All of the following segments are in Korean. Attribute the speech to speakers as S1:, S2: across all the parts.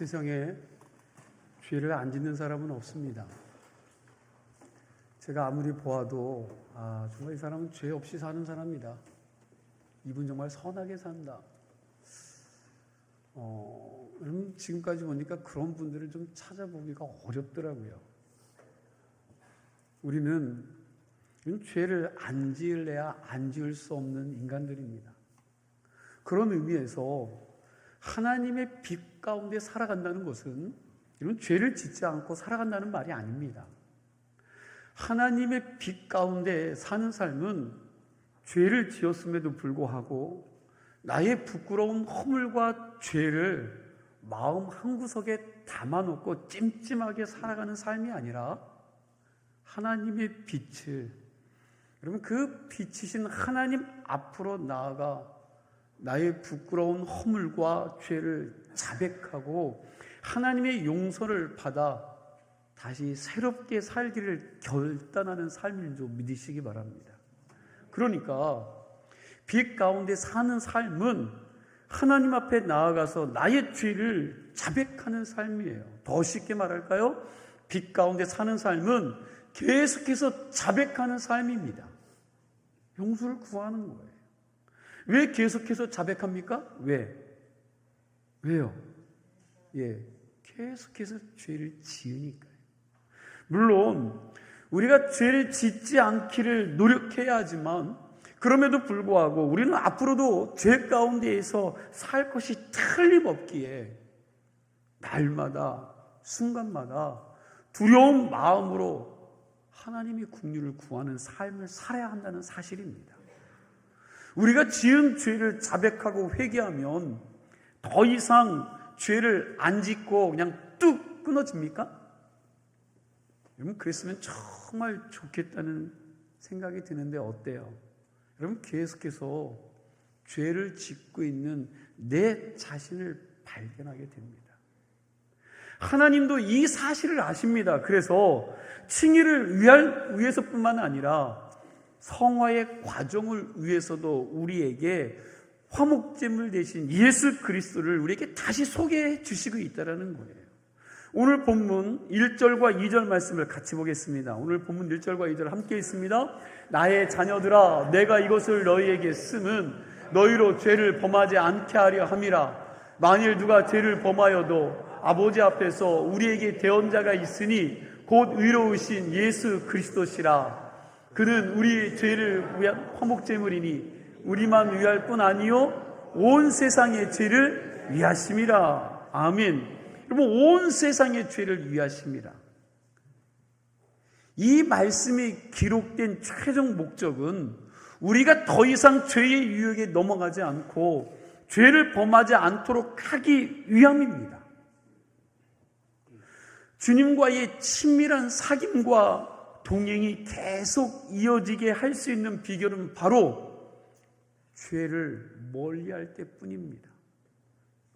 S1: 세상에 죄를 안 짓는 사람은 없습니다. 제가 아무리 보아도 정말 이 사람은 죄 없이 사는 사람이다. 이분 정말 선하게 산다. 지금까지 보니까 그런 분들을 좀 찾아보기가 어렵더라고요. 우리는 죄를 안 지을래야 안 지을 수 없는 인간들입니다. 그런 의미에서 하나님의 빛 가운데 살아간다는 것은 이런 죄를 짓지 않고 살아간다는 말이 아닙니다. 하나님의 빛 가운데 사는 삶은 죄를 지었음에도 불구하고 나의 부끄러운 허물과 죄를 마음 한구석에 담아놓고 찜찜하게 살아가는 삶이 아니라 하나님의 빛을, 여러분 그 빛이신 하나님 앞으로 나아가 나의 부끄러운 허물과 죄를 자백하고 하나님의 용서를 받아 다시 새롭게 살기를 결단하는 삶인 줄 믿으시기 바랍니다. 그러니까 빛 가운데 사는 삶은 하나님 앞에 나아가서 나의 죄를 자백하는 삶이에요. 더 쉽게 말할까요? 빛 가운데 사는 삶은 계속해서 자백하는 삶입니다. 용서를 구하는 거예요. 왜 계속해서 자백합니까? 왜요? 계속해서 죄를 지으니까요. 물론 우리가 죄를 짓지 않기를 노력해야 하지만 그럼에도 불구하고 우리는 앞으로도 죄 가운데에서 살 것이 틀림없기에 날마다 순간마다 두려운 마음으로 하나님의 긍휼을 구하는 삶을 살아야 한다는 사실입니다. 우리가 지은 죄를 자백하고 회개하면 더 이상 죄를 안 짓고 그냥 뚝 끊어집니까? 여러분 그랬으면 정말 좋겠다는 생각이 드는데 어때요? 여러분 계속해서 죄를 짓고 있는 내 자신을 발견하게 됩니다. 하나님도 이 사실을 아십니다. 그래서 칭의를 위해서뿐만 아니라 성화의 과정을 위해서도 우리에게 화목제물 대신 예수 그리스도를 우리에게 다시 소개해 주시고 있다는 거예요. 오늘 본문 1절과 2절 말씀을 같이 보겠습니다. 오늘 본문 1절과 2절 함께 있습니다. 나의 자녀들아 내가 이것을 너희에게 쓰면 너희로 죄를 범하지 않게 하려 함이라. 만일 누가 죄를 범하여도 아버지 앞에서 우리에게 대언자가 있으니 곧 의로우신 예수 그리스도시라. 그는 우리 죄를 위한 화목제물이니 우리만 위할 뿐 아니요 온 세상의 죄를 위하심이라. 아멘. 여러분 온 세상의 죄를 위하심이라. 이 말씀이 기록된 최종 목적은 우리가 더 이상 죄의 유혹에 넘어가지 않고 죄를 범하지 않도록 하기 위함입니다. 주님과의 친밀한 사귐과 동행이 계속 이어지게 할 수 있는 비결은 바로 죄를 멀리할 때뿐입니다.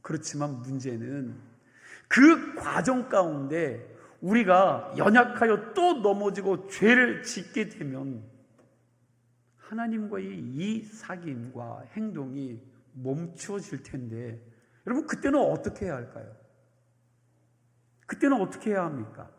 S1: 그렇지만 문제는 그 과정 가운데 우리가 연약하여 또 넘어지고 죄를 짓게 되면 하나님과의 이 사귐과 행동이 멈추어질 텐데 여러분 그때는 어떻게 해야 할까요? 그때는 어떻게 해야 합니까?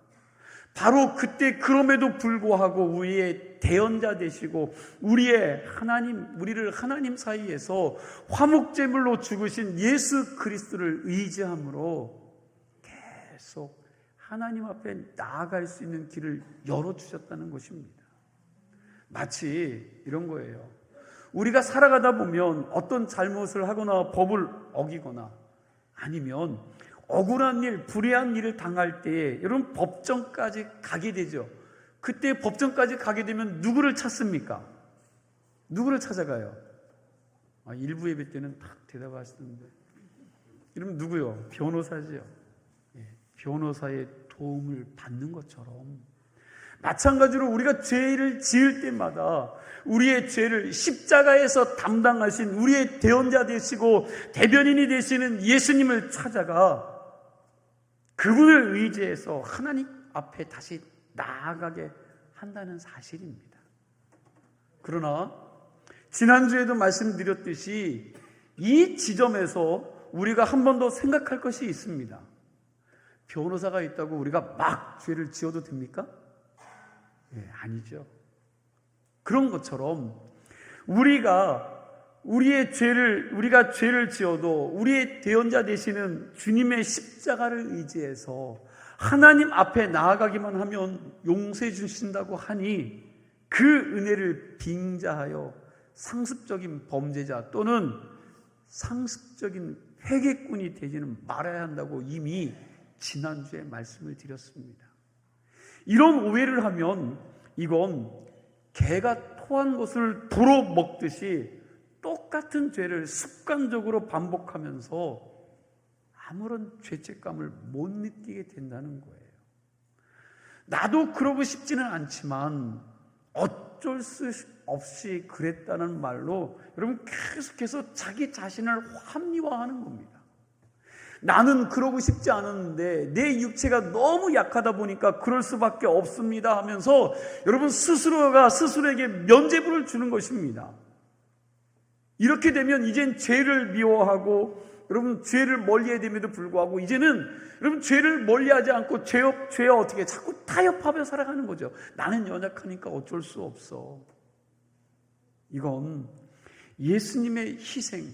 S1: 바로 그때 그럼에도 불구하고 우리의 대언자 되시고 우리를 하나님 사이에서 화목제물로 죽으신 예수 그리스도를 의지함으로 계속 하나님 앞에 나아갈 수 있는 길을 열어주셨다는 것입니다. 마치 이런 거예요. 우리가 살아가다 보면 어떤 잘못을 하거나 법을 어기거나 아니면 억울한 일, 불의한 일을 당할 때에 여러분 법정까지 가게 되죠. 그때 법정까지 가게 되면 누구를 찾습니까? 누구를 찾아가요? 일부 예배 때는 딱 대답하시던데 이러면 누구요? 변호사지요. 변호사의 도움을 받는 것처럼 마찬가지로 우리가 죄를 지을 때마다 우리의 죄를 십자가에서 담당하신 우리의 대언자 되시고 대변인이 되시는 예수님을 찾아가 그분을 의지해서 하나님 앞에 다시 나아가게 한다는 사실입니다. 그러나 지난주에도 말씀드렸듯이 이 지점에서 우리가 한 번 더 생각할 것이 있습니다. 변호사가 있다고 우리가 막 죄를 지어도 됩니까? 아니죠. 그런 것처럼 우리가 죄를 지어도 우리의 대언자 되시는 주님의 십자가를 의지해서 하나님 앞에 나아가기만 하면 용서해 주신다고 하니 그 은혜를 빙자하여 상습적인 범죄자 또는 상습적인 회개꾼이 되지는 말아야 한다고 이미 지난주에 말씀을 드렸습니다. 이런 오해를 하면 이건 개가 토한 것을 도로 먹듯이 똑같은 죄를 습관적으로 반복하면서 아무런 죄책감을 못 느끼게 된다는 거예요. 나도 그러고 싶지는 않지만 어쩔 수 없이 그랬다는 말로 여러분 계속해서 자기 자신을 합리화하는 겁니다. 나는 그러고 싶지 않았는데 내 육체가 너무 약하다 보니까 그럴 수밖에 없습니다 하면서 여러분 스스로가 스스로에게 면죄부를 주는 것입니다. 이렇게 되면 이젠 죄를 미워하고 여러분 죄를 멀리해야 됨에도 불구하고 이제는 여러분 죄를 멀리하지 않고 죄와 어떻게 자꾸 타협하며 살아가는 거죠. 나는 연약하니까 어쩔 수 없어. 이건 예수님의 희생,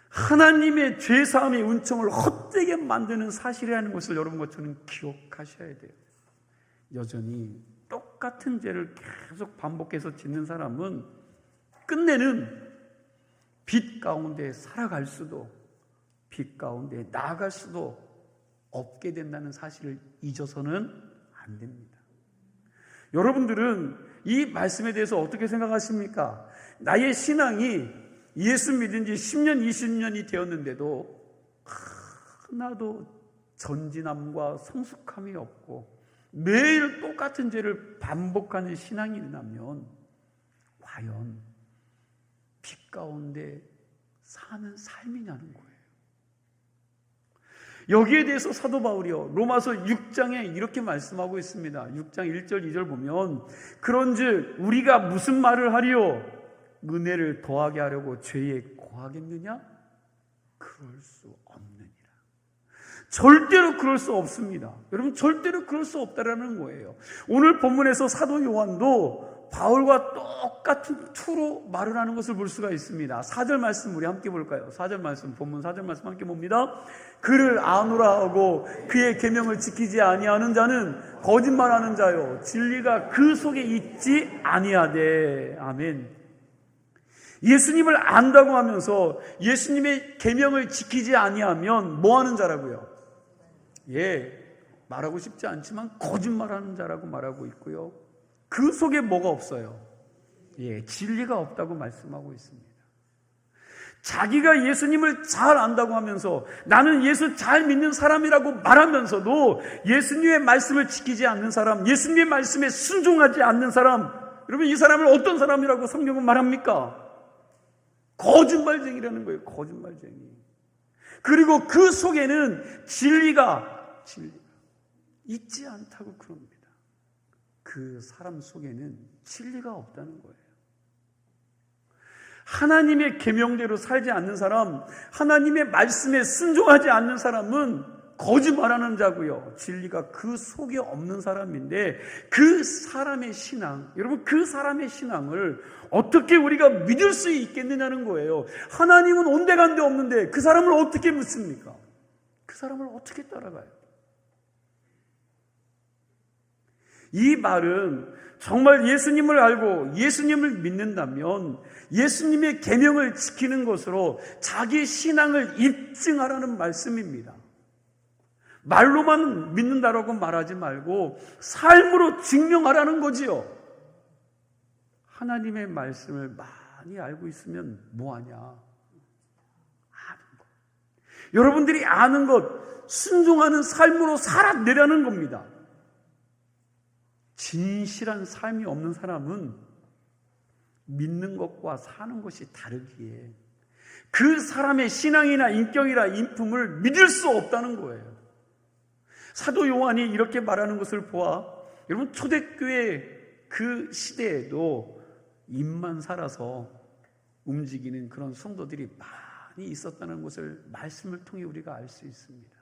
S1: 하나님의 죄사함의 은총을 헛되게 만드는 사실이라는 것을 여러분과 저는 기억하셔야 돼요. 여전히 똑같은 죄를 계속 반복해서 짓는 사람은 끝내는 빛 가운데 살아갈 수도 빛 가운데 나아갈 수도 없게 된다는 사실을 잊어서는 안 됩니다. 여러분들은 이 말씀에 대해서 어떻게 생각하십니까? 나의 신앙이 예수 믿은 지 10년, 20년이 되었는데도 하나도 전진함과 성숙함이 없고 매일 똑같은 죄를 반복하는 신앙이라면 과연 빛 가운데 사는 삶이냐는 거예요. 여기에 대해서 사도 바울이요 로마서 6장에 이렇게 말씀하고 있습니다. 6장 1절 2절 보면 그런즉 우리가 무슨 말을 하리요? 은혜를 더하게 하려고 죄에 거하겠느냐? 그럴 수 없느니라. 절대로 그럴 수 없습니다. 여러분 절대로 그럴 수 없다라는 거예요. 오늘 본문에서 사도 요한도 바울과 똑같은 투로 말을 하는 것을 볼 수가 있습니다. 4절 말씀 우리 함께 볼까요? 4절 말씀, 본문 4절 말씀 함께 봅니다. 그를 아노라 하고 그의 계명을 지키지 아니하는 자는 거짓말하는 자요 진리가 그 속에 있지 아니하되. 아멘. 예수님을 안다고 하면서 예수님의 계명을 지키지 아니하면 뭐 하는 자라고요? 말하고 싶지 않지만 거짓말하는 자라고 말하고 있고요. 그 속에 뭐가 없어요? 진리가 없다고 말씀하고 있습니다. 자기가 예수님을 잘 안다고 하면서 나는 예수 잘 믿는 사람이라고 말하면서도 예수님의 말씀을 지키지 않는 사람, 예수님의 말씀에 순종하지 않는 사람, 여러분 이 사람을 어떤 사람이라고 성경은 말합니까? 거짓말쟁이라는 거예요. 거짓말쟁이. 그리고 그 속에는 진리가 있지 않다고 그럽니다. 그 사람 속에는 진리가 없다는 거예요. 하나님의 계명대로 살지 않는 사람, 하나님의 말씀에 순종하지 않는 사람은 거짓말하는 자고요. 진리가 그 속에 없는 사람인데 그 사람의 신앙, 여러분 그 사람의 신앙을 어떻게 우리가 믿을 수 있겠느냐는 거예요. 하나님은 온데간데 없는데 그 사람을 어떻게 믿습니까? 그 사람을 어떻게 따라가요? 이 말은 정말 예수님을 알고 예수님을 믿는다면 예수님의 계명을 지키는 것으로 자기 신앙을 입증하라는 말씀입니다. 말로만 믿는다라고 말하지 말고 삶으로 증명하라는 거지요. 하나님의 말씀을 많이 알고 있으면 뭐하냐? 아는 것. 여러분들이 아는 것, 순종하는 삶으로 살아내라는 겁니다. 진실한 삶이 없는 사람은 믿는 것과 사는 것이 다르기에 그 사람의 신앙이나 인격이나 인품을 믿을 수 없다는 거예요. 사도 요한이 이렇게 말하는 것을 보아 여러분 초대교회 그 시대에도 입만 살아서 움직이는 그런 성도들이 많이 있었다는 것을 말씀을 통해 우리가 알 수 있습니다.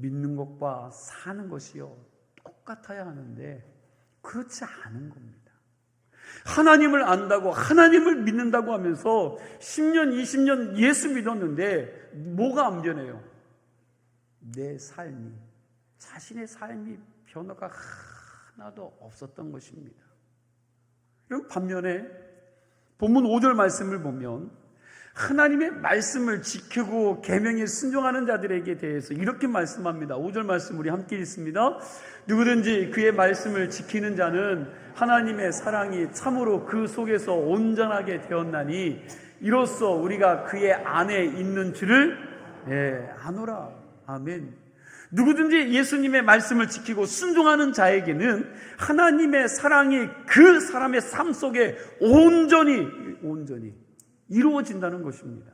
S1: 믿는 것과 사는 것이요 똑같아야 하는데 그렇지 않은 겁니다. 하나님을 안다고 하나님을 믿는다고 하면서 10년 20년 예수 믿었는데 뭐가 안 변해요? 내 삶이, 자신의 삶이 변화가 하나도 없었던 것입니다. 그럼 반면에 본문 5절 말씀을 보면 하나님의 말씀을 지키고 계명에 순종하는 자들에게 대해서 이렇게 말씀합니다. 5절 말씀 우리 함께 읽습니다. 누구든지 그의 말씀을 지키는 자는 하나님의 사랑이 참으로 그 속에서 온전하게 되었나니 이로써 우리가 그의 안에 있는 줄을 아노라. 아멘. 누구든지 예수님의 말씀을 지키고 순종하는 자에게는 하나님의 사랑이 그 사람의 삶 속에 온전히 이루어진다는 것입니다.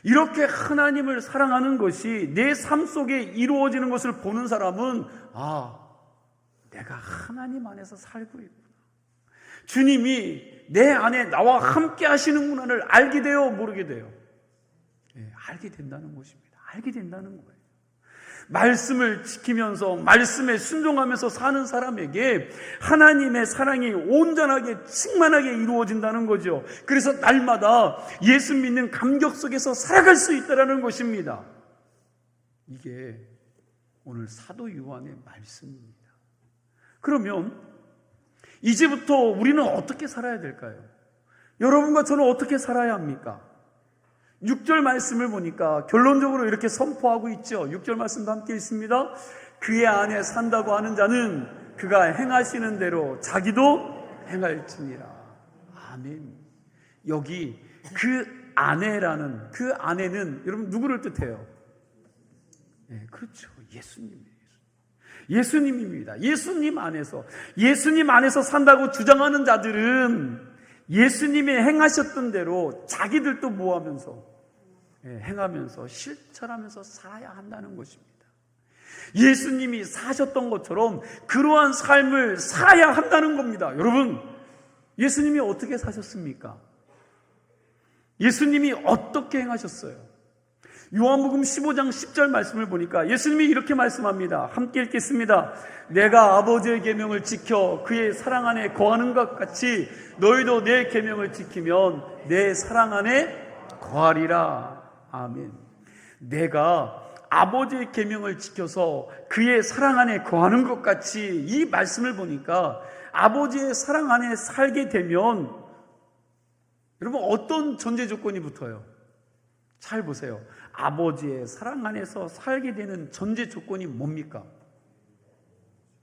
S1: 이렇게 하나님을 사랑하는 것이 내 삶 속에 이루어지는 것을 보는 사람은 내가 하나님 안에서 살고 있구나. 주님이 내 안에 나와 함께 하시는구나를 알게 돼요, 모르게 돼요? 알게 된다는 것입니다. 알게 된다는 거예요. 말씀을 지키면서 말씀에 순종하면서 사는 사람에게 하나님의 사랑이 온전하게 충만하게 이루어진다는 거죠. 그래서 날마다 예수 믿는 감격 속에서 살아갈 수 있다는 것입니다. 이게 오늘 사도 요한의 말씀입니다. 그러면 이제부터 우리는 어떻게 살아야 될까요? 여러분과 저는 어떻게 살아야 합니까? 6절 말씀을 보니까 결론적으로 이렇게 선포하고 있죠. 6절 말씀도 함께 있습니다. 그의 안에 산다고 하는 자는 그가 행하시는 대로 자기도 행할지니라. 아멘. 여기 그 안에라는 그 안에는 여러분 누구를 뜻해요? 그렇죠. 예수님입니다. 예수님 안에서 산다고 주장하는 자들은 예수님이 행하셨던 대로 자기들도 뭐하면서 행하면서 실천하면서 살아야 한다는 것입니다. 예수님이 사셨던 것처럼 그러한 삶을 살아야 한다는 겁니다. 여러분, 예수님이 어떻게 사셨습니까? 예수님이 어떻게 행하셨어요? 요한복음 15장 10절 말씀을 보니까 예수님이 이렇게 말씀합니다. 함께 읽겠습니다. 내가 아버지의 계명을 지켜 그의 사랑 안에 거하는 것 같이 너희도 내 계명을 지키면 내 사랑 안에 거하리라. 아멘. 내가 아버지의 계명을 지켜서 그의 사랑 안에 거하는 것 같이 이 말씀을 보니까 아버지의 사랑 안에 살게 되면 여러분 어떤 전제 조건이 붙어요? 잘 보세요. 아버지의 사랑 안에서 살게 되는 전제 조건이 뭡니까?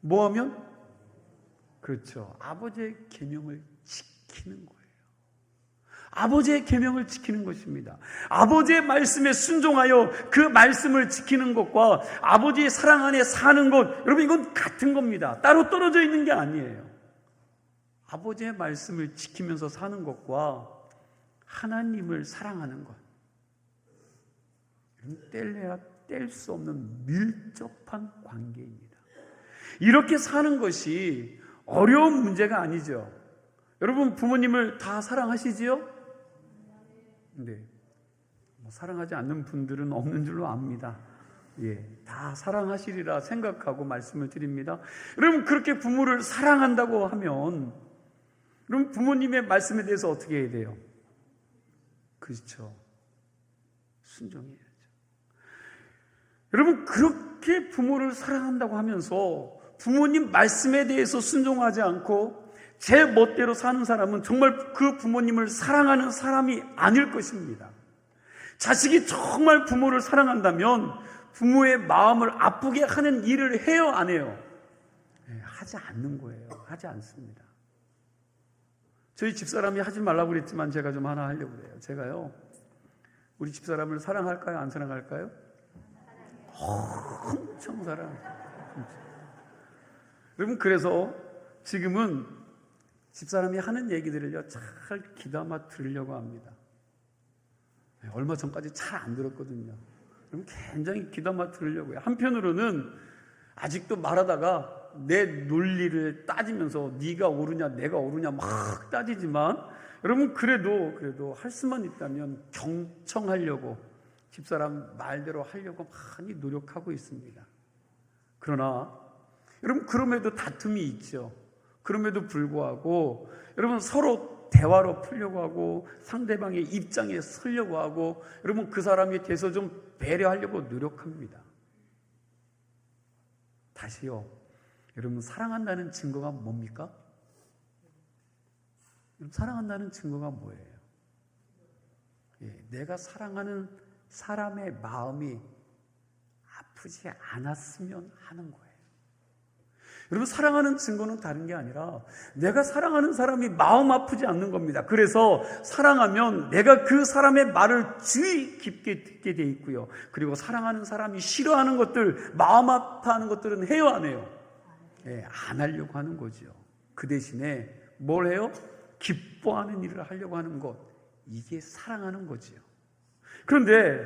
S1: 뭐 하면? 그렇죠. 아버지의 계명을 지키는 거예요. 아버지의 계명을 지키는 것입니다. 아버지의 말씀에 순종하여 그 말씀을 지키는 것과 아버지의 사랑 안에 사는 것, 여러분 이건 같은 겁니다. 따로 떨어져 있는 게 아니에요. 아버지의 말씀을 지키면서 사는 것과 하나님을 사랑하는 것, 뗄래야 뗄 수 없는 밀접한 관계입니다. 이렇게 사는 것이 어려운 문제가 아니죠. 여러분 부모님을 다 사랑하시지요? 네. 사랑하지 않는 분들은 없는 줄로 압니다. 다 사랑하시리라 생각하고 말씀을 드립니다. 여러분 그렇게 부모를 사랑한다고 하면 그럼 부모님의 말씀에 대해서 어떻게 해야 돼요? 그렇죠. 순종해야죠. 여러분 그렇게 부모를 사랑한다고 하면서 부모님 말씀에 대해서 순종하지 않고 제 멋대로 사는 사람은 정말 그 부모님을 사랑하는 사람이 아닐 것입니다. 자식이 정말 부모를 사랑한다면 부모의 마음을 아프게 하는 일을 해요, 안 해요? 하지 않는 거예요. 하지 않습니다. 저희 집사람이 하지 말라고 그랬지만 제가 좀 하나 하려고 그래요. 제가요, 우리 집사람을 사랑할까요? 안 사랑할까요? 엄청 사랑해요. 여러분 그래서 지금은 집사람이 하는 얘기들을요 잘 귀담아 들으려고 합니다. 얼마 전까지 잘 안 들었거든요. 그럼 굉장히 귀담아 들으려고 해요. 한편으로는 아직도 말하다가 내 논리를 따지면서 네가 옳으냐 내가 옳으냐 막 따지지만 여러분 그래도 할 수만 있다면 경청하려고 집사람 말대로 하려고 많이 노력하고 있습니다. 그러나 여러분, 그럼에도 다툼이 있죠. 그럼에도 불구하고 여러분, 서로 대화로 풀려고 하고 상대방의 입장에 서려고 하고 여러분, 그 사람에 대해서 좀 배려하려고 노력합니다. 다시요, 여러분, 사랑한다는 증거가 뭡니까? 여러분, 사랑한다는 증거가 뭐예요? 내가 사랑하는 사람의 마음이 아프지 않았으면 하는 거예요. 여러분, 사랑하는 증거는 다른 게 아니라 내가 사랑하는 사람이 마음 아프지 않는 겁니다. 그래서 사랑하면 내가 그 사람의 말을 주의 깊게 듣게 돼 있고요. 그리고 사랑하는 사람이 싫어하는 것들, 마음 아파하는 것들은 해요, 안 해요? 안 하려고 하는 거죠. 그 대신에 뭘 해요? 기뻐하는 일을 하려고 하는 것. 이게 사랑하는 거지요. 그런데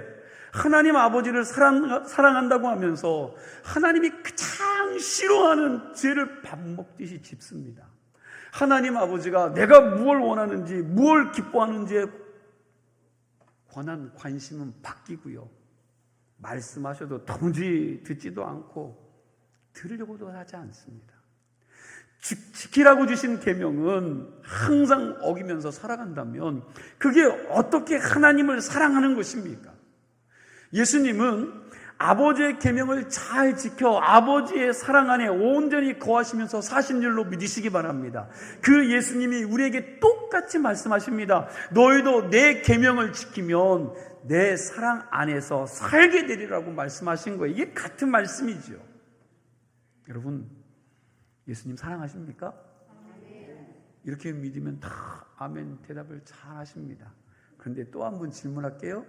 S1: 하나님 아버지를 사랑한다고 하면서 하나님이 가장 싫어하는 죄를 밥 먹듯이 짚습니다. 하나님 아버지가 내가 무엇을 원하는지, 무엇을 기뻐하는지에 관한 관심은 바뀌고요. 말씀하셔도 도무지 듣지도 않고 들으려고도 하지 않습니다. 지키라고 주신 계명은 항상 어기면서 살아간다면 그게 어떻게 하나님을 사랑하는 것입니까? 예수님은 아버지의 계명을 잘 지켜 아버지의 사랑 안에 온전히 거하시면서 사신 줄로 믿으시기 바랍니다. 그 예수님이 우리에게 똑같이 말씀하십니다. 너희도 내 계명을 지키면 내 사랑 안에서 살게 되리라고 말씀하신 거예요. 이게 같은 말씀이죠. 여러분, 예수님 사랑하십니까? 이렇게 믿으면 다 아멘 대답을 잘 하십니다. 그런데 또 한 번 질문할게요.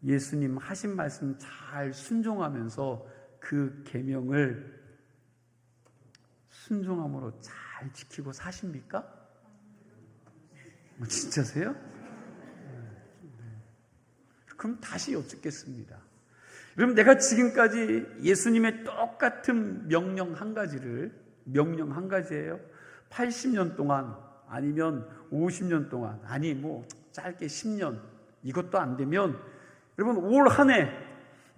S1: 예수님 하신 말씀 잘 순종하면서 그 계명을 순종함으로 잘 지키고 사십니까? 진짜세요? 그럼 다시 여쭙겠습니다. 여러분, 내가 지금까지 예수님의 똑같은 명령 한 가지예요. 80년 동안 아니면 50년 동안 아니 짧게 10년 이것도 안 되면 여러분, 올 한 해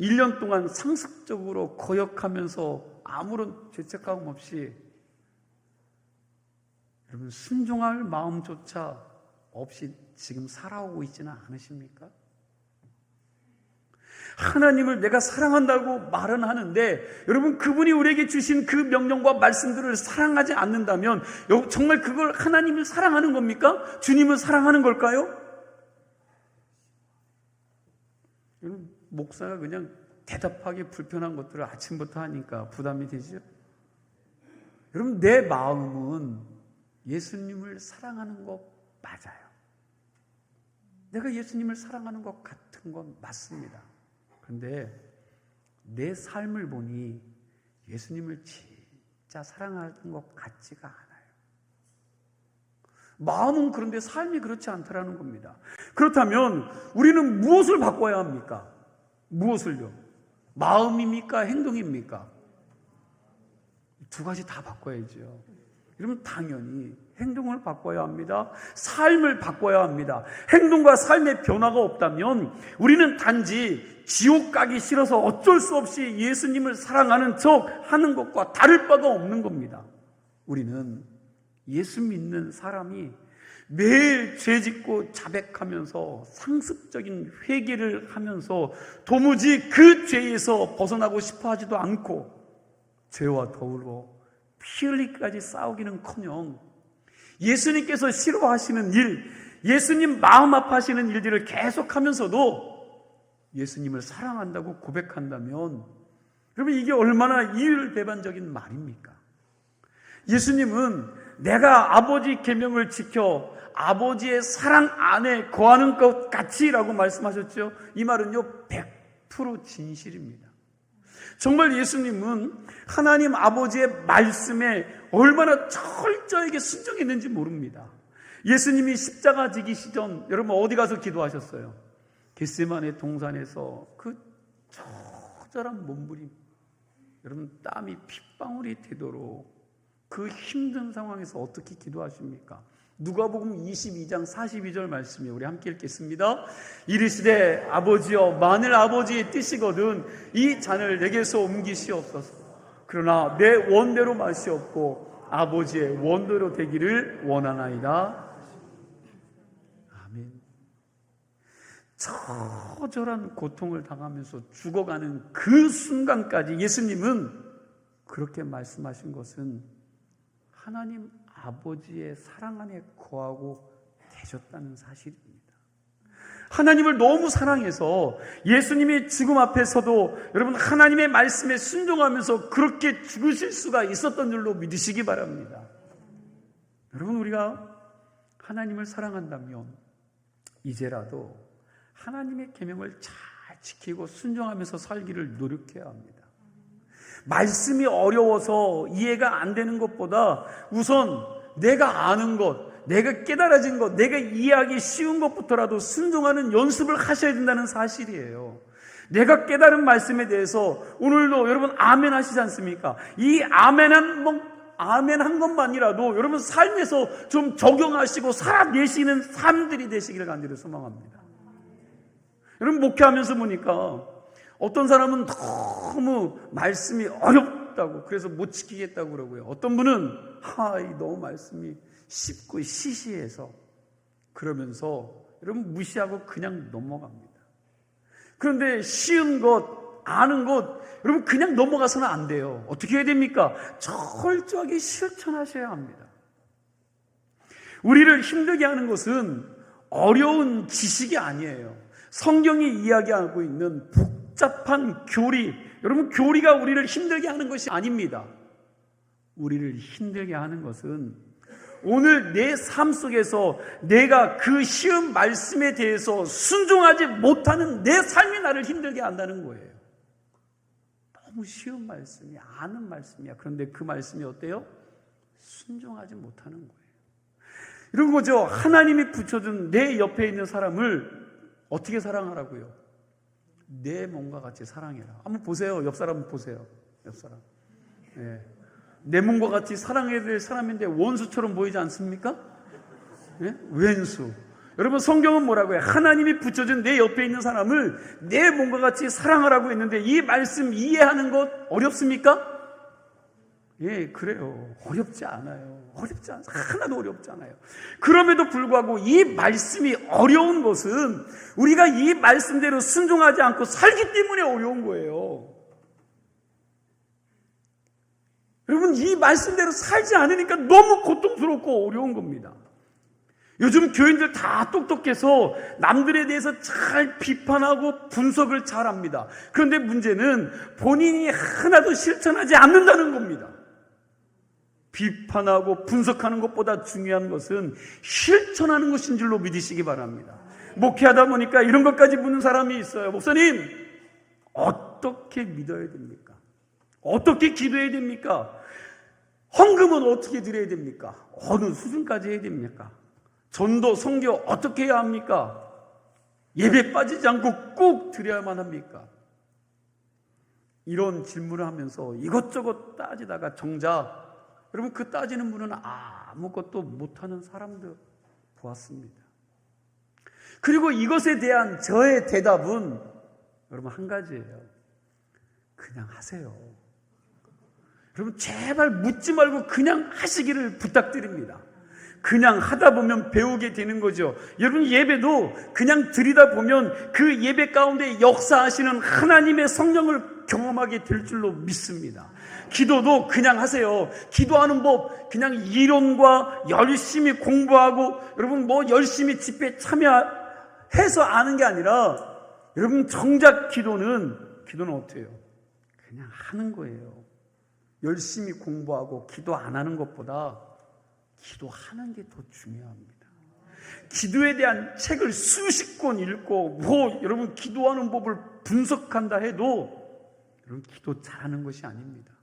S1: 1년 동안 상습적으로 거역하면서 아무런 죄책감 없이 여러분 순종할 마음조차 없이 지금 살아오고 있지는 않으십니까? 하나님을 내가 사랑한다고 말은 하는데 여러분, 그분이 우리에게 주신 그 명령과 말씀들을 사랑하지 않는다면 정말 그걸 하나님을 사랑하는 겁니까? 주님을 사랑하는 걸까요? 여러분, 목사가 그냥 대답하기 불편한 것들을 아침부터 하니까 부담이 되죠? 여러분, 내 마음은 예수님을 사랑하는 것 맞아요. 내가 예수님을 사랑하는 것 같은 건 맞습니다. 그런데 내 삶을 보니 예수님을 진짜 사랑하는 것 같지가 않아요. 마음은 그런데 삶이 그렇지 않다라는 겁니다. 그렇다면 우리는 무엇을 바꿔야 합니까? 무엇을요? 마음입니까? 행동입니까? 두 가지 다 바꿔야죠. 여러분, 당연히 행동을 바꿔야 합니다. 삶을 바꿔야 합니다. 행동과 삶의 변화가 없다면 우리는 단지 지옥 가기 싫어서 어쩔 수 없이 예수님을 사랑하는 척 하는 것과 다를 바가 없는 겁니다. 우리는 예수 믿는 사람이 매일 죄짓고 자백하면서 상습적인 회개를 하면서 도무지 그 죄에서 벗어나고 싶어 하지도 않고 죄와 더불어 피 흘리기까지 싸우기는커녕 예수님께서 싫어하시는 일, 예수님 마음 아파하시는 일들을 계속하면서도 예수님을 사랑한다고 고백한다면 여러분, 이게 얼마나 이율배반적인 말입니까? 예수님은 내가 아버지 계명을 지켜 아버지의 사랑 안에 거하는 것 같이라고 말씀하셨죠. 이 말은요 100% 진실입니다. 정말 예수님은 하나님 아버지의 말씀에 얼마나 철저하게 순종했는지 모릅니다. 예수님이 십자가 지기 시전 여러분 어디 가서 기도하셨어요? 겟세마네 동산에서 그 처절한 몸부림, 여러분 땀이 핏방울이 되도록 그 힘든 상황에서 어떻게 기도하십니까? 누가복음 22장 42절 말씀이에요. 우리 함께 읽겠습니다. 이르시되 아버지여 만일 아버지의 뜻이거든 이 잔을 내게서 옮기시옵소서. 그러나 내 원대로 마시옵고 아버지의 원대로 되기를 원하나이다. 아멘. 처절한 고통을 당하면서 죽어가는 그 순간까지 예수님은 그렇게 말씀하신 것은 하나님 아버지의 사랑 안에 거하고 계셨다는 사실입니다. 하나님을 너무 사랑해서 예수님이 죽음 앞에서도 여러분 하나님의 말씀에 순종하면서 그렇게 죽으실 수가 있었던 줄로 믿으시기 바랍니다. 여러분, 우리가 하나님을 사랑한다면 이제라도 하나님의 계명을 잘 지키고 순종하면서 살기를 노력해야 합니다. 말씀이 어려워서 이해가 안 되는 것보다 우선 내가 아는 것, 내가 깨달아진 것, 내가 이해하기 쉬운 것부터라도 순종하는 연습을 하셔야 된다는 사실이에요. 내가 깨달은 말씀에 대해서 오늘도 여러분 아멘 하시지 않습니까? 이 아멘한 것만이라도 여러분 삶에서 좀 적용하시고 살아내시는 삶들이 되시기를 간절히 소망합니다. 여러분 목회하면서 보니까 어떤 사람은 너무 말씀이 어렵다고 그래서 못 지키겠다고 그러고요. 어떤 분은 너무 말씀이 쉽고 시시해서 그러면서 여러분 무시하고 그냥 넘어갑니다. 그런데 쉬운 것, 아는 것 여러분 그냥 넘어가서는 안 돼요. 어떻게 해야 됩니까? 철저하게 실천하셔야 합니다. 우리를 힘들게 하는 것은 어려운 지식이 아니에요. 성경이 이야기하고 있는 복잡한 교리, 여러분 교리가 우리를 힘들게 하는 것이 아닙니다. 우리를 힘들게 하는 것은 오늘 내 삶 속에서 내가 그 쉬운 말씀에 대해서 순종하지 못하는 내 삶이 나를 힘들게 한다는 거예요. 너무 쉬운 말씀이 아는 말씀이야. 그런데 그 말씀이 어때요? 순종하지 못하는 거예요. 이런 거죠. 하나님이 붙여준 내 옆에 있는 사람을 어떻게 사랑하라고요? 내 몸과 같이 사랑해라. 한번 보세요. 옆 사람 보세요. 옆 사람. 네. 내 몸과 같이 사랑해야 될 사람인데 원수처럼 보이지 않습니까? 네? 왼수. 여러분 성경은 뭐라고 해요? 하나님이 붙여준 내 옆에 있는 사람을 내 몸과 같이 사랑하라고 했는데 이 말씀 이해하는 것 어렵습니까? 예, 그래요. 어렵지 않아요. 하나도 어렵지 않아요. 그럼에도 불구하고 이 말씀이 어려운 것은 우리가 이 말씀대로 순종하지 않고 살기 때문에 어려운 거예요. 여러분, 이 말씀대로 살지 않으니까 너무 고통스럽고 어려운 겁니다. 요즘 교인들 다 똑똑해서 남들에 대해서 잘 비판하고 분석을 잘 합니다. 그런데 문제는 본인이 하나도 실천하지 않는다는 겁니다. 비판하고 분석하는 것보다 중요한 것은 실천하는 것인 줄로 믿으시기 바랍니다. 목회하다 보니까 이런 것까지 묻는 사람이 있어요. 목사님, 어떻게 믿어야 됩니까? 어떻게 기도해야 됩니까? 헌금은 어떻게 드려야 됩니까? 어느 수준까지 해야 됩니까? 전도, 선교 어떻게 해야 합니까? 예배 빠지지 않고 꼭 드려야만 합니까? 이런 질문을 하면서 이것저것 따지다가 정작 여러분 그 따지는 분은 아무것도 못하는 사람들 보았습니다. 그리고 이것에 대한 저의 대답은 여러분 한 가지예요. 그냥 하세요. 여러분 제발 묻지 말고 그냥 하시기를 부탁드립니다. 그냥 하다 보면 배우게 되는 거죠. 여러분 예배도 그냥 드리다 보면 그 예배 가운데 역사하시는 하나님의 성령을 경험하게 될 줄로 믿습니다. 기도도 그냥 하세요. 기도하는 법 그냥 이론과 열심히 공부하고 여러분 열심히 집회에 참여해서 아는 게 아니라 여러분 정작 기도는 어떻게 해요? 그냥 하는 거예요. 열심히 공부하고 기도 안 하는 것보다 기도하는 게 더 중요합니다. 기도에 대한 책을 수십 권 읽고 여러분 기도하는 법을 분석한다 해도 여러분 기도 잘하는 것이 아닙니다.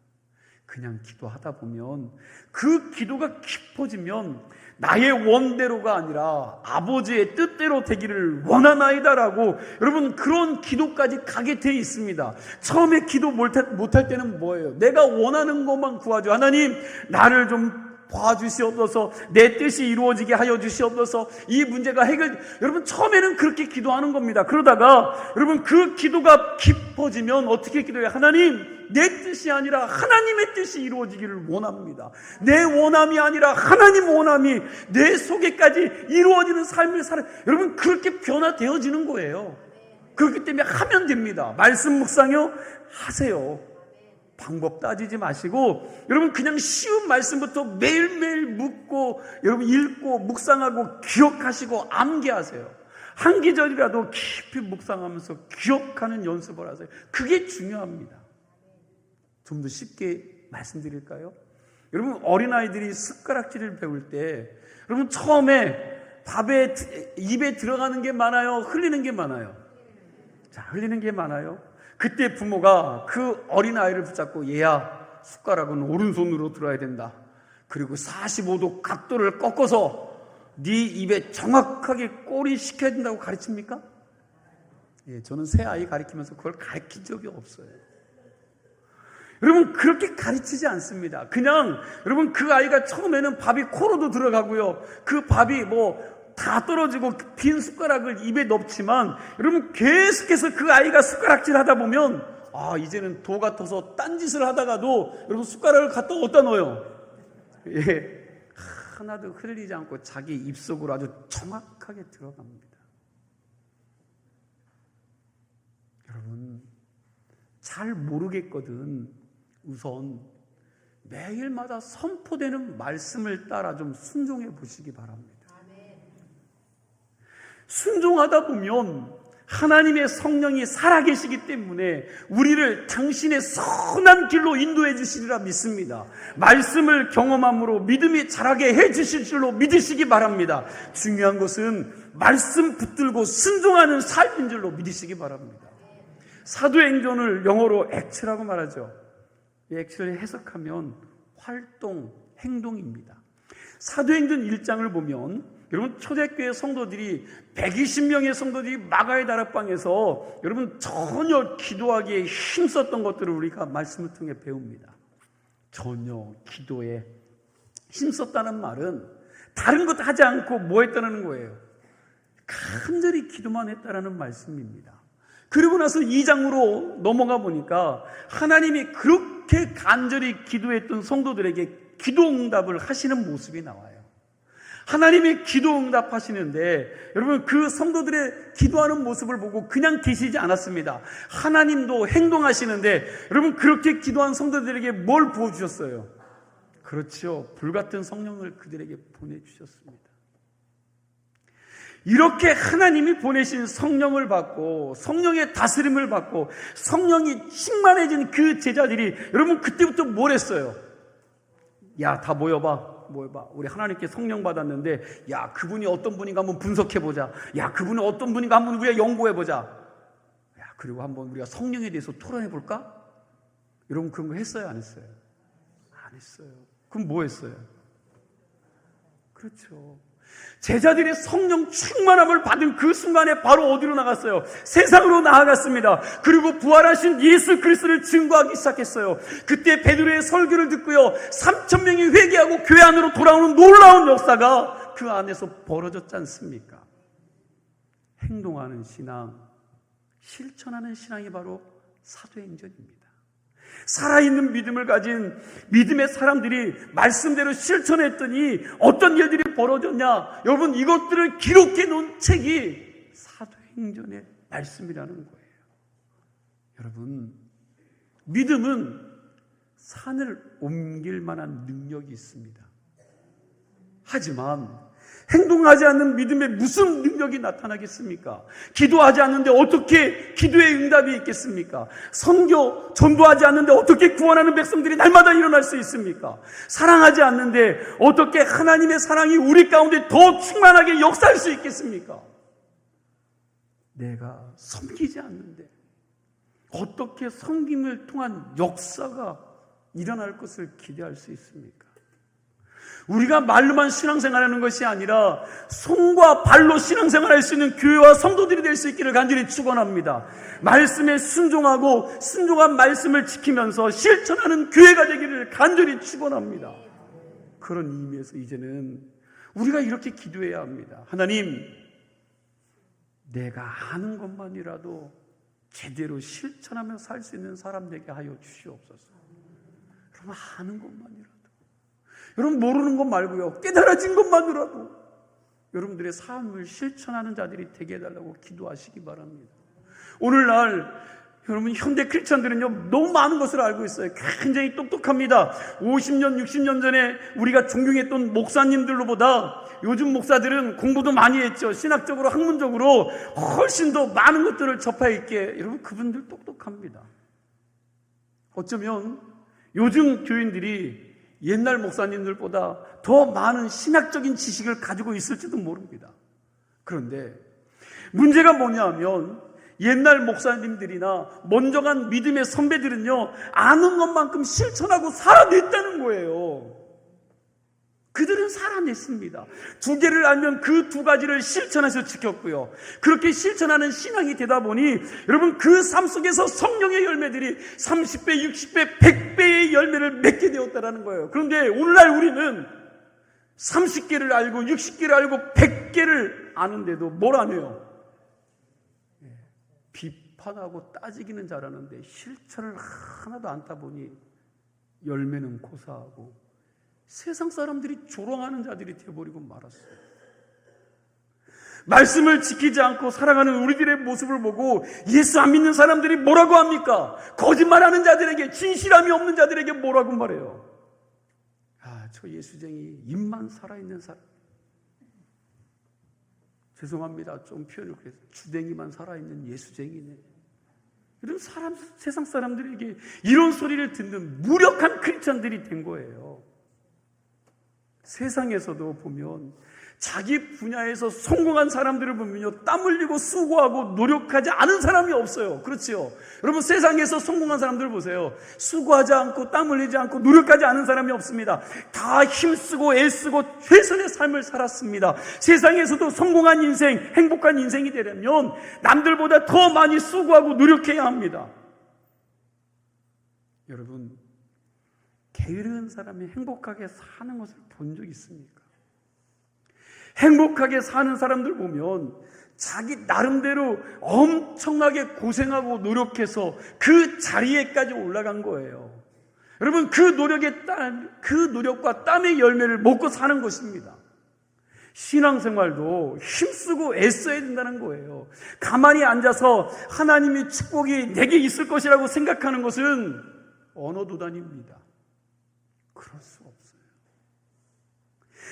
S1: 그냥 기도하다 보면 그 기도가 깊어지면 나의 원대로가 아니라 아버지의 뜻대로 되기를 원하나이다라고 여러분 그런 기도까지 가게 돼 있습니다. 처음에 기도 못할 때는 뭐예요? 내가 원하는 것만 구하죠. 하나님 나를 좀 봐주시옵소서, 내 뜻이 이루어지게 하여 주시옵소서, 이 문제가 여러분 처음에는 그렇게 기도하는 겁니다. 그러다가 여러분 그 기도가 깊어지면 어떻게 기도해요? 하나님, 내 뜻이 아니라 하나님의 뜻이 이루어지기를 원합니다. 내 원함이 아니라 하나님 원함이 내 속에까지 이루어지는 삶을 살아. 여러분 그렇게 변화되어지는 거예요. 그렇기 때문에 하면 됩니다. 말씀 묵상요 하세요. 방법 따지지 마시고 여러분 그냥 쉬운 말씀부터 매일매일 묵고 여러분 읽고 묵상하고 기억하시고 암기하세요. 한 기절이라도 깊이 묵상하면서 기억하는 연습을 하세요. 그게 중요합니다. 좀 더 쉽게 말씀드릴까요? 여러분 어린아이들이 숟가락질을 배울 때 여러분 처음에 밥에 입에 들어가는 게 많아요? 흘리는 게 많아요? 자, 흘리는 게 많아요. 그때 부모가 그 어린아이를 붙잡고 얘야 숟가락은 오른손으로 들어야 된다. 그리고 45도 각도를 꺾어서 네 입에 정확하게 꼬리 시켜야 된다고 가르칩니까? 예, 저는 새 아이 가르치면서 그걸 가르친 적이 없어요. 여러분 그렇게 가르치지 않습니다. 그냥 여러분 그 아이가 처음에는 밥이 코로도 들어가고요. 그 밥이 다 떨어지고 빈 숟가락을 입에 넣지만 여러분 계속해서 그 아이가 숟가락질 하다 보면 이제는 도 같아서 딴짓을 하다가도 여러분 숟가락을 갖다 어디다 넣어요? 예, 하나도 흘리지 않고 자기 입속으로 아주 정확하게 들어갑니다. 여러분 잘 모르겠거든. 우선 매일마다 선포되는 말씀을 따라 좀 순종해 보시기 바랍니다. 순종하다 보면 하나님의 성령이 살아계시기 때문에 우리를 당신의 선한 길로 인도해 주시리라 믿습니다. 말씀을 경험함으로 믿음이 자라게 해 주실 줄로 믿으시기 바랍니다. 중요한 것은 말씀 붙들고 순종하는 삶인 줄로 믿으시기 바랍니다. 사도행전을 영어로 액츠라고 말하죠. 이 액츠를 해석하면 활동, 행동입니다. 사도행전 1장을 보면 여러분 초대교회 성도들이 120명의 성도들이 마가의 다락방에서 여러분 전혀 기도하기에 힘썼던 것들을 우리가 말씀을 통해 배웁니다. 전혀 기도에 힘썼다는 말은 다른 것 하지 않고 뭐 했다는 거예요? 간절히 기도만 했다는 말씀입니다. 그리고 나서 2장으로 넘어가 보니까 하나님이 그렇게 간절히 기도했던 성도들에게 기도 응답을 하시는 모습이 나와요. 하나님이 기도 응답하시는데 여러분 그 성도들의 기도하는 모습을 보고 그냥 계시지 않았습니다. 하나님도 행동하시는데 여러분 그렇게 기도한 성도들에게 뭘 부어주셨어요? 그렇죠. 불같은 성령을 그들에게 보내주셨습니다. 이렇게 하나님이 보내신 성령을 받고 성령의 다스림을 받고 성령이 충만해진 그 제자들이 여러분 그때부터 뭘 했어요? 야, 다 모여봐. 우리 하나님께 성령 받았는데 야, 그분이 어떤 분인가 한번 분석해보자. 야, 그분은 어떤 분인가 한번 우리가 연구해보자. 야, 그리고 한번 우리가 성령에 대해서 토론해볼까? 여러분 그런 거 했어요? 안 했어요? 안 했어요. 그럼 뭐 했어요? 그렇죠. 제자들이 성령 충만함을 받은 그 순간에 바로 어디로 나갔어요? 세상으로 나아갔습니다. 그리고 부활하신 예수 그리스도를 증거하기 시작했어요. 그때 베드로의 설교를 듣고요 3,000명이 회개하고 교회 안으로 돌아오는 놀라운 역사가 그 안에서 벌어졌지 않습니까? 행동하는 신앙, 실천하는 신앙이 바로 사도행전입니다. 살아있는 믿음을 가진 믿음의 사람들이 말씀대로 실천했더니 어떤 일들이 벌어졌냐? 여러분 이것들을 기록해 놓은 책이 사도행전의 말씀이라는 거예요. 여러분 믿음은 산을 옮길 만한 능력이 있습니다. 하지만 행동하지 않는 믿음에 무슨 능력이 나타나겠습니까? 기도하지 않는데 어떻게 기도의 응답이 있겠습니까? 선교, 전도하지 않는데 어떻게 구원하는 백성들이 날마다 일어날 수 있습니까? 사랑하지 않는데 어떻게 하나님의 사랑이 우리 가운데 더 충만하게 역사할 수 있겠습니까? 내가 섬기지 않는데 어떻게 섬김을 통한 역사가 일어날 것을 기대할 수 있습니까? 우리가 말로만 신앙생활하는 것이 아니라 손과 발로 신앙생활할 수 있는 교회와 성도들이 될 수 있기를 간절히 축원합니다. 말씀에 순종하고 순종한 말씀을 지키면서 실천하는 교회가 되기를 간절히 축원합니다. 그런 의미에서 이제는 우리가 이렇게 기도해야 합니다. 하나님, 내가 아는 것만이라도 제대로 실천하며 살 수 있는 사람 되게 하여 주시옵소서. 여러분, 아는 것만이라도, 여러분 모르는 것 말고요, 깨달아진 것만으로도 여러분들의 삶을 실천하는 자들이 되게 해달라고 기도하시기 바랍니다. 오늘날 여러분, 현대 크리스천들은요, 너무 많은 것을 알고 있어요. 굉장히 똑똑합니다. 50년, 60년 전에 우리가 존경했던 목사님들로보다 요즘 목사들은 공부도 많이 했죠. 신학적으로, 학문적으로 훨씬 더 많은 것들을 접하였기에 여러분, 그분들 똑똑합니다. 어쩌면 요즘 교인들이 옛날 목사님들보다 더 많은 신학적인 지식을 가지고 있을지도 모릅니다. 그런데 문제가 뭐냐 하면 옛날 목사님들이나 먼저 간 믿음의 선배들은요, 아는 것만큼 실천하고 살아냈다는 거예요. 그들은 살아냈습니다. 2개를 알면 그 2가지를 실천해서 지켰고요. 그렇게 실천하는 신앙이 되다 보니 여러분, 그 삶 속에서 성령의 열매들이 30배, 60배, 100배의 열매를 맺게 되었다는 거예요. 그런데 오늘날 우리는 30개를 알고 60개를 알고 100개를 아는데도 뭘 안 해요? 비판하고 따지기는 잘하는데 실천을 하나도 안 따 보니 열매는 고사하고 세상 사람들이 조롱하는 자들이 되어버리고 말았어요. 말씀을 지키지 않고 살아가는 우리들의 모습을 보고 예수 안 믿는 사람들이 뭐라고 합니까? 거짓말하는 자들에게, 진실함이 없는 자들에게 뭐라고 말해요? 아, 저 예수쟁이, 입만 살아있는 사람. 죄송합니다. 좀 표현을 그래서 주댕이만 살아있는 예수쟁이네. 이런 세상 사람들에게 이런 소리를 듣는 무력한 크리스천들이 된 거예요. 세상에서도 보면 자기 분야에서 성공한 사람들을 보면요, 땀 흘리고 수고하고 노력하지 않은 사람이 없어요. 그렇지요? 여러분, 세상에서 성공한 사람들 보세요. 수고하지 않고 땀 흘리지 않고 노력하지 않은 사람이 없습니다. 다 힘쓰고 애쓰고 최선의 삶을 살았습니다. 세상에서도 성공한 인생, 행복한 인생이 되려면 남들보다 더 많이 수고하고 노력해야 합니다. 여러분, 게으른 사람이 행복하게 사는 것을 본 적 있습니까? 행복하게 사는 사람들 보면 자기 나름대로 엄청나게 고생하고 노력해서 그 자리에까지 올라간 거예요. 여러분, 그 노력과 땀의 열매를 먹고 사는 것입니다. 신앙생활도 힘쓰고 애써야 된다는 거예요. 가만히 앉아서 하나님의 축복이 내게 있을 것이라고 생각하는 것은 언어도단입니다. 그럴 수 없어요.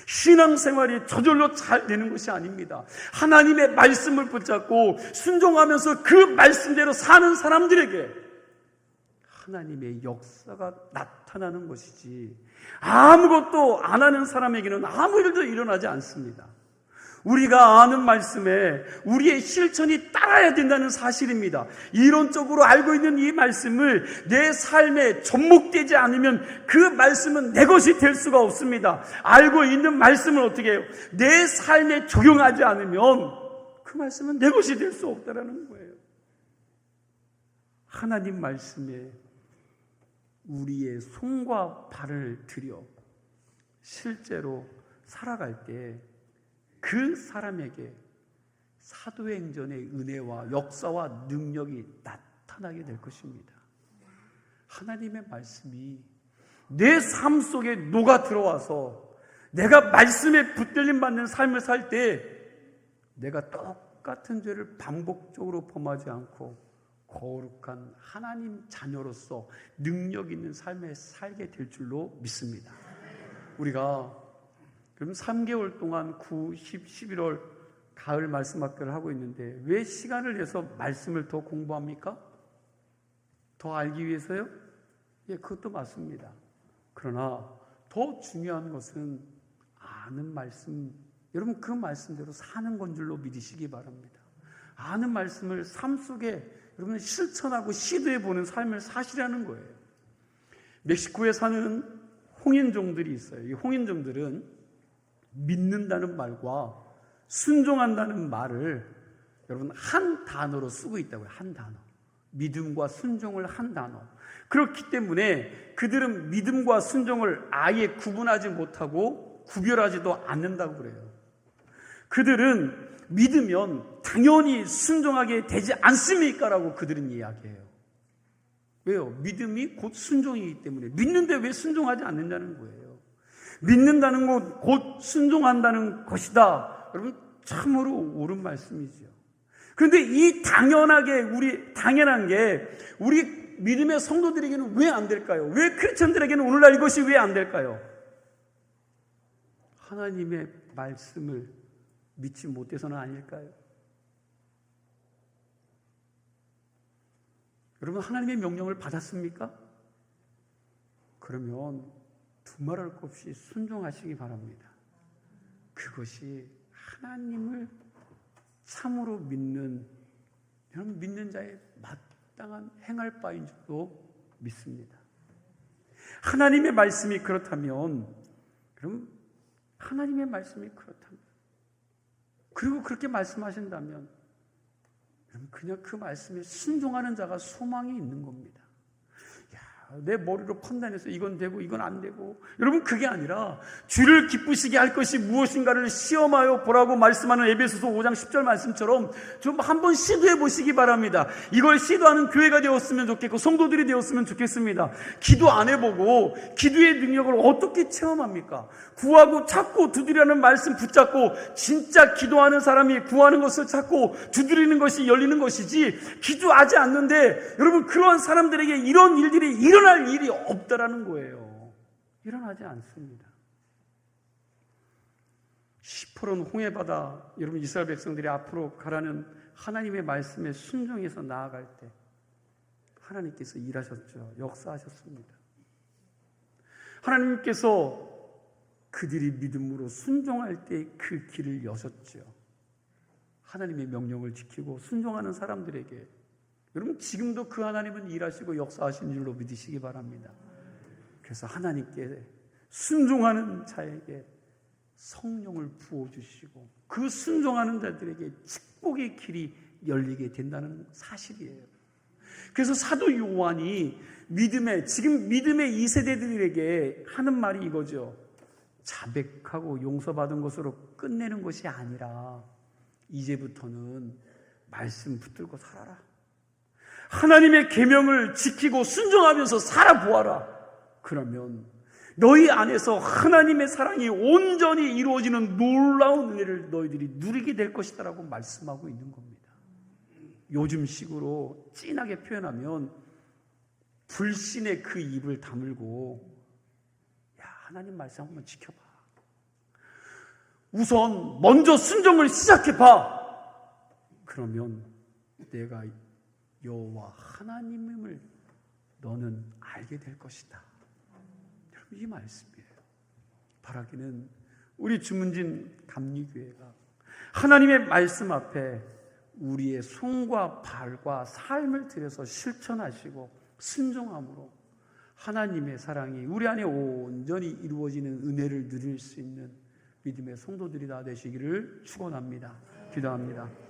S1: 신앙생활이 저절로 잘 되는 것이 아닙니다. 하나님의 말씀을 붙잡고 순종하면서 그 말씀대로 사는 사람들에게 하나님의 역사가 나타나는 것이지, 아무것도 안 하는 사람에게는 아무 일도 일어나지 않습니다. 우리가 아는 말씀에 우리의 실천이 따라야 된다는 사실입니다. 이론적으로 알고 있는 이 말씀을 내 삶에 접목되지 않으면 그 말씀은 내 것이 될 수가 없습니다. 알고 있는 말씀을 어떻게 해요? 내 삶에 적용하지 않으면 그 말씀은 내 것이 될 수 없다는 거예요. 하나님 말씀에 우리의 손과 발을 들여 실제로 살아갈 때 그 사람에게 사도행전의 은혜와 역사와 능력이 나타나게 될 것입니다. 하나님의 말씀이 내 삶 속에 녹아 들어와서 내가 말씀에 붙들림 받는 삶을 살 때 내가 똑같은 죄를 반복적으로 범하지 않고 거룩한 하나님 자녀로서 능력 있는 삶에 살게 될 줄로 믿습니다. 우리가 그럼 3개월 동안 9, 10, 11월 가을 말씀 학교를 하고 있는데 왜 시간을 내서 말씀을 더 공부합니까? 더 알기 위해서요? 예, 그것도 맞습니다. 그러나 더 중요한 것은 아는 말씀, 여러분 그 말씀대로 사는 건 줄로 믿으시기 바랍니다. 아는 말씀을 삶 속에 여러분 실천하고 시도해보는 삶을 사시라는 거예요. 멕시코에 사는 홍인종들이 있어요. 이 홍인종들은 믿는다는 말과 순종한다는 말을 여러분 한 단어로 쓰고 있다고요. 한 단어. 믿음과 순종을 한 단어. 그렇기 때문에 그들은 믿음과 순종을 아예 구분하지 못하고 구별하지도 않는다고 그래요. 그들은 믿으면 당연히 순종하게 되지 않습니까? 라고 그들은 이야기해요. 왜요? 믿음이 곧 순종이기 때문에. 믿는데 왜 순종하지 않는다는 거예요. 믿는다는 것, 곧 순종한다는 것이다. 여러분, 참으로 옳은 말씀이죠. 그런데 이 당연한 게 우리 믿음의 성도들에게는 왜 안 될까요? 왜 크리스천들에게는 오늘날 이것이 왜 안 될까요? 하나님의 말씀을 믿지 못해서는 아닐까요? 여러분, 하나님의 명령을 받았습니까? 그러면 두말할 것 없이 순종하시기 바랍니다. 그것이 하나님을 참으로 믿는, 여러분, 믿는 자의 마땅한 행할 바인 줄도 믿습니다. 하나님의 말씀이 그렇다면, 여러분, 하나님의 말씀이 그렇다면, 그리고 그렇게 말씀하신다면, 여러분, 그냥 그 말씀에 순종하는 자가 소망이 있는 겁니다. 내 머리로 판단해서 이건 되고 이건 안 되고, 여러분, 그게 아니라 주를 기쁘시게 할 것이 무엇인가를 시험하여 보라고 말씀하는 에베소서 5장 10절 말씀처럼 좀 한번 시도해 보시기 바랍니다. 이걸 시도하는 교회가 되었으면 좋겠고 성도들이 되었으면 좋겠습니다. 기도 안 해보고 기도의 능력을 어떻게 체험합니까? 구하고 찾고 두드리라는 말씀 붙잡고 진짜 기도하는 사람이 구하는 것을 찾고 두드리는 것이 열리는 것이지, 기도하지 않는데 여러분, 그러한 사람들에게 이런 일들이 일어날 일이 없다라는 거예요. 일어나지 않습니다. 시퍼런 홍해바다, 여러분, 이스라엘 백성들이 앞으로 가라는 하나님의 말씀에 순종해서 나아갈 때 하나님께서 일하셨죠. 역사하셨습니다. 하나님께서 그들이 믿음으로 순종할 때 그 길을 여셨죠. 하나님의 명령을 지키고 순종하는 사람들에게, 여러분, 지금도 그 하나님은 일하시고 역사하신 줄로 믿으시기 바랍니다. 그래서 하나님께 순종하는 자에게 성령을 부어주시고 그 순종하는 자들에게 축복의 길이 열리게 된다는 사실이에요. 그래서 사도 요한이 지금 믿음의 2세대들에게 하는 말이 이거죠. 자백하고 용서받은 것으로 끝내는 것이 아니라 이제부터는 말씀 붙들고 살아라. 하나님의 계명을 지키고 순종하면서 살아보아라. 그러면 너희 안에서 하나님의 사랑이 온전히 이루어지는 놀라운 은혜를 너희들이 누리게 될 것이다 라고 말씀하고 있는 겁니다. 요즘식으로 진하게 표현하면 불신의 그 입을 다물고, 야, 하나님 말씀 한번 지켜봐. 우선 먼저 순종을 시작해봐. 그러면 내가 여호와 하나님임을 너는 알게 될 것이다. 여러분, 이 말씀이에요. 바라기는 우리 주문진 감리교회가 하나님의 말씀 앞에 우리의 손과 발과 삶을 들여서 실천하시고 순종함으로 하나님의 사랑이 우리 안에 온전히 이루어지는 은혜를 누릴 수 있는 믿음의 성도들이 다 되시기를 축원합니다. 기도합니다.